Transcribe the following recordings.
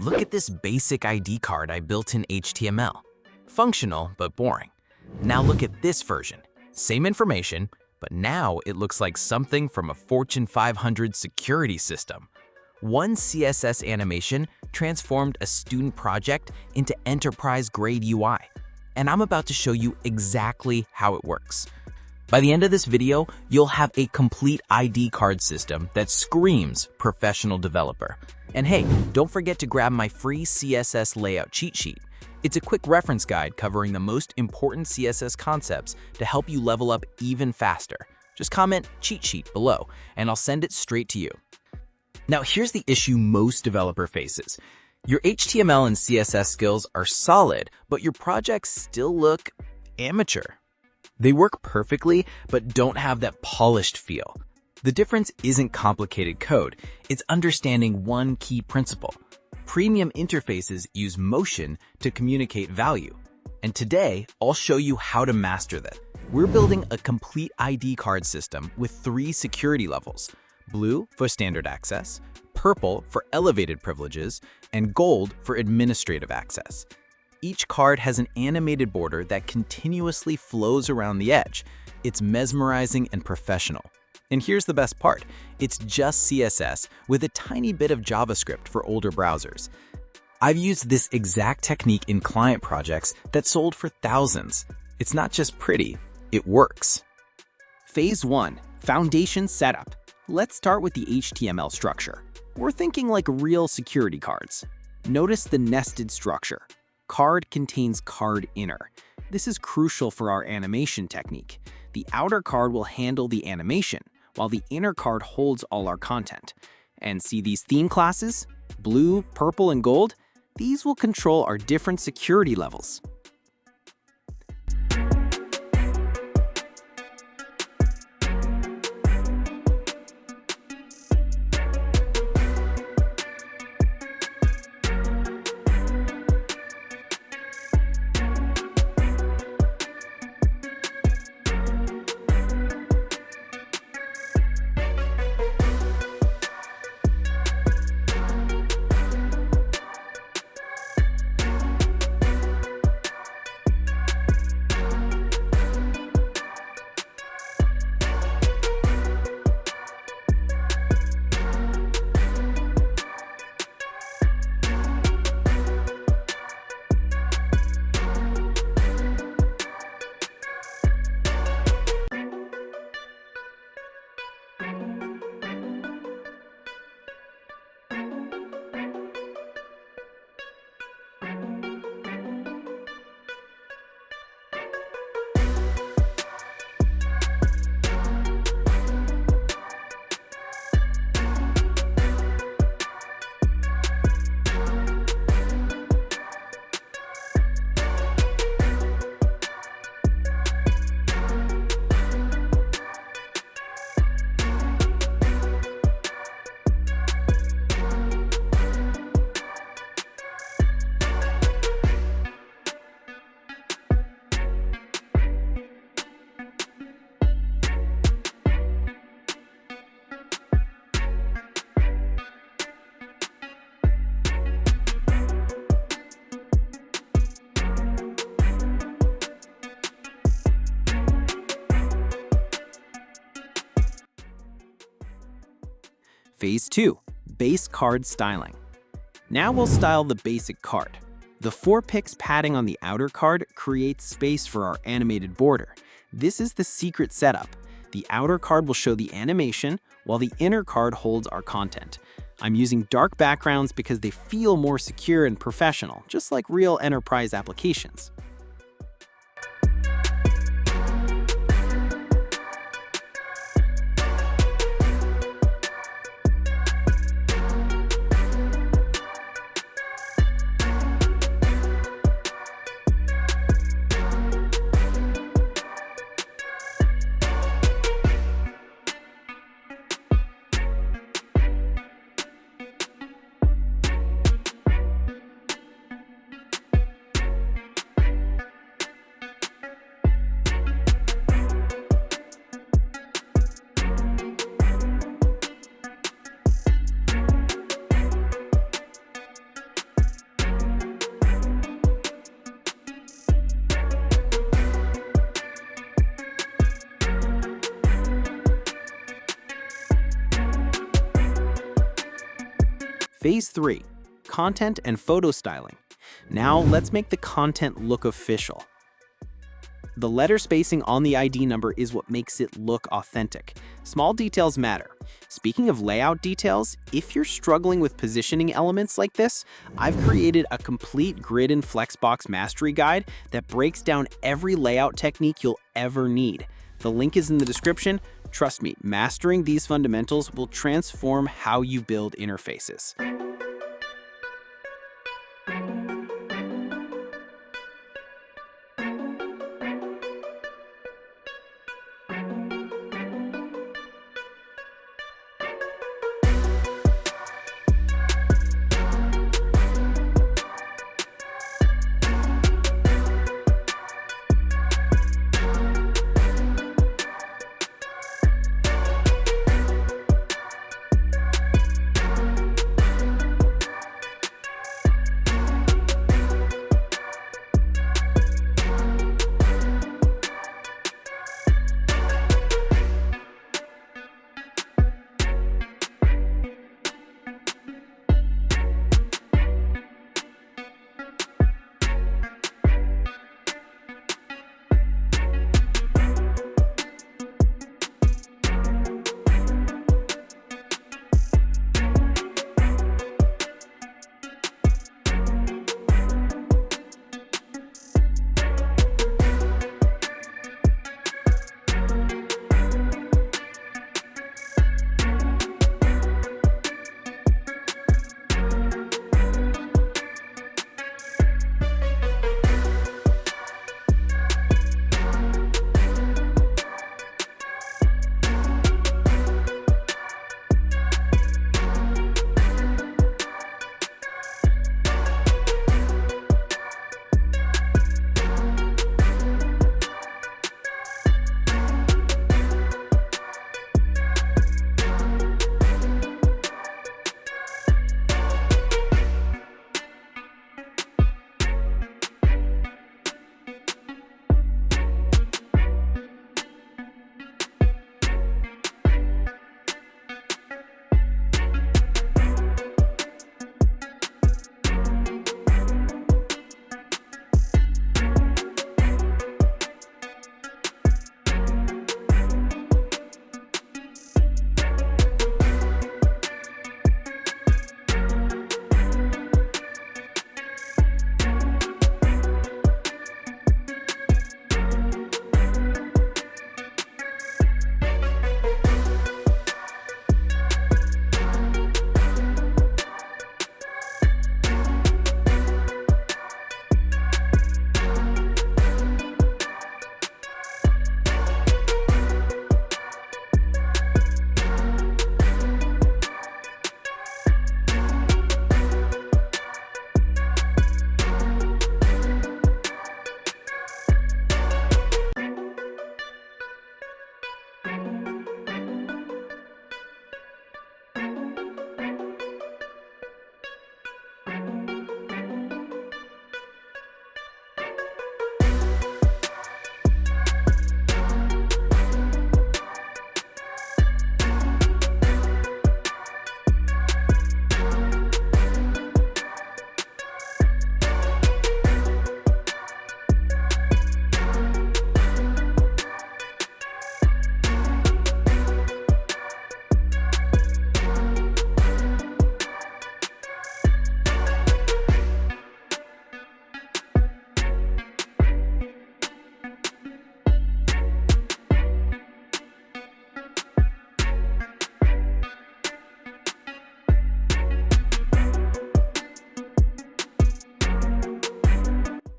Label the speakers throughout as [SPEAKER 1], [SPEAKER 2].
[SPEAKER 1] Look at this basic ID card I built in HTML. Functional, but boring. Now look at this version. Same information, but now it looks like something from a Fortune 500 security system. One CSS animation transformed a student project into enterprise-grade UI. And I'm about to show you exactly how it works. By the end of this video, you'll have a complete ID card system that screams professional developer. And hey, don't forget to grab my free CSS layout cheat sheet. It's a quick reference guide covering the most important CSS concepts to help you level up even faster. Just comment cheat sheet below, and I'll send it straight to you. Now here's the issue most developer faces. Your HTML and CSS skills are solid, but your projects still look amateur. They work perfectly, but don't have that polished feel. The difference isn't complicated code, it's understanding one key principle. Premium interfaces use motion to communicate value. And today, I'll show you how to master that. We're building a complete ID card system with 3 security levels: blue for standard access, purple for elevated privileges, and gold for administrative access. Each card has an animated border that continuously flows around the edge. It's mesmerizing and professional. And here's the best part. It's just CSS with a tiny bit of JavaScript for older browsers. I've used this exact technique in client projects that sold for thousands. It's not just pretty, it works.
[SPEAKER 2] Phase 1. Foundation Setup. Let's start with the HTML structure. We're thinking like real security cards. Notice the nested structure. Card contains card inner. This is crucial for our animation technique. The outer card will handle the animation, while the inner card holds all our content. And see these theme classes? Blue, purple, and gold? These will control our different security levels. Phase 2. Base card styling. Now we'll style the basic card. The 4-pix padding on the outer card creates space for our animated border. This is the secret setup. The outer card will show the animation, while the inner card holds our content. I'm using dark backgrounds because they feel more secure and professional, just like real enterprise applications. Phase 3, content and photo styling. Now let's make the content look official. The letter spacing on the ID number is what makes it look authentic. Small details matter. Speaking of layout details, if you're struggling with positioning elements like this, I've created a complete grid and flexbox mastery guide that breaks down every layout technique you'll ever need. The link is in the description. Trust me, mastering these fundamentals will transform how you build interfaces.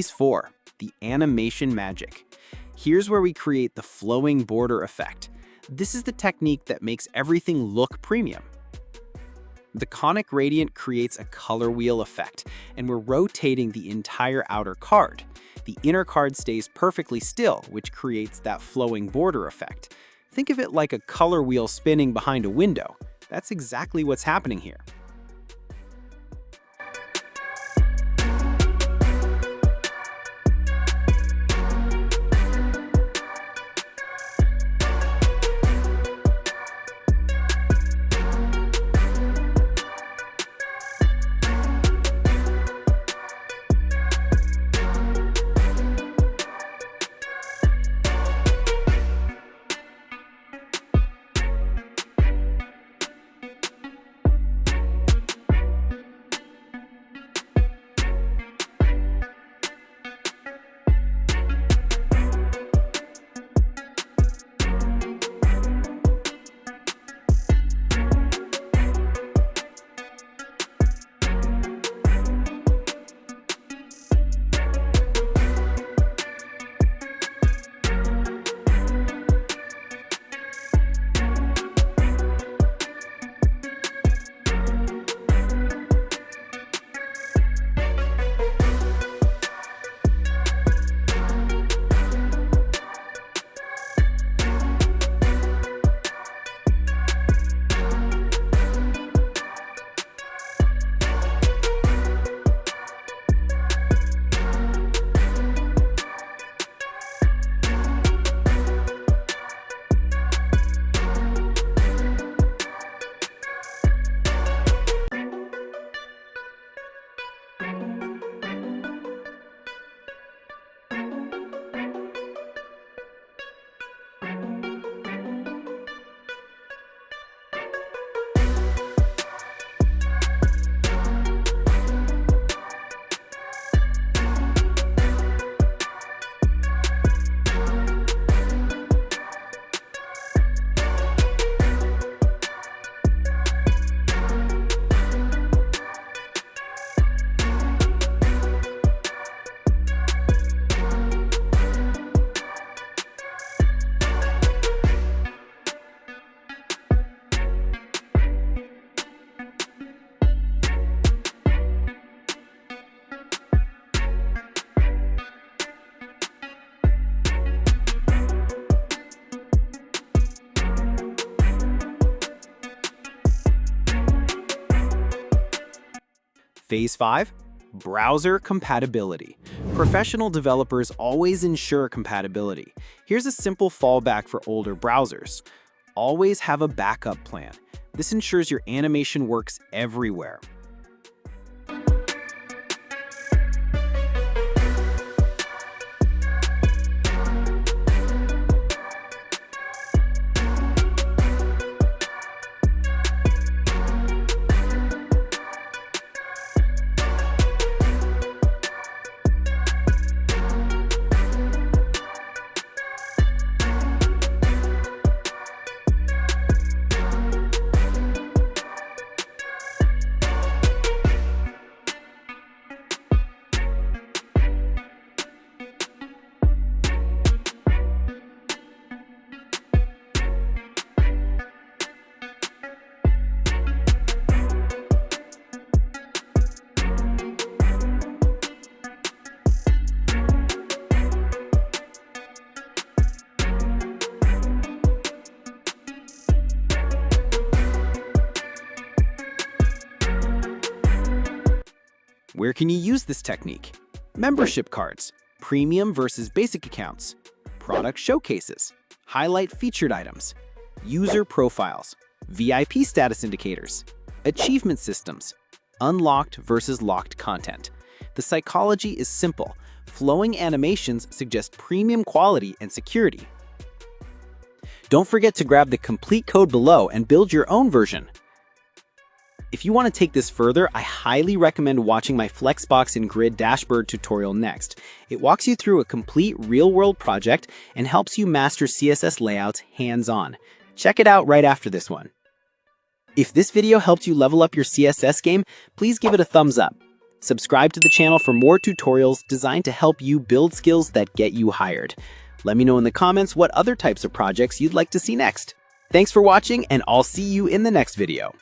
[SPEAKER 2] Phase 4, the animation magic. Here's where we create the flowing border effect. This is the technique that makes everything look premium. The conic gradient creates a color wheel effect, and we're rotating the entire outer card. The inner card stays perfectly still, which creates that flowing border effect. Think of it like a color wheel spinning behind a window. That's exactly what's happening here. Phase 5. Browser compatibility. Professional developers always ensure compatibility. Here's a simple fallback for older browsers. Always have a backup plan. This ensures your animation works everywhere. Where can you use this technique? Membership cards, premium versus basic accounts, product showcases, highlight featured items, user profiles, VIP status indicators, achievement systems, unlocked versus locked content. The psychology is simple. Flowing animations suggest premium quality and security. Don't forget to grab the complete code below and build your own version. If you want to take this further, I highly recommend watching my Flexbox and Grid dashboard tutorial next. It walks you through a complete real-world project and helps you master CSS layouts hands-on. Check it out right after this one. If this video helped you level up your CSS game, please give it a thumbs up. Subscribe to the channel for more tutorials designed to help you build skills that get you hired. Let me know in the comments what other types of projects you'd like to see next. Thanks for watching, and I'll see you in the next video.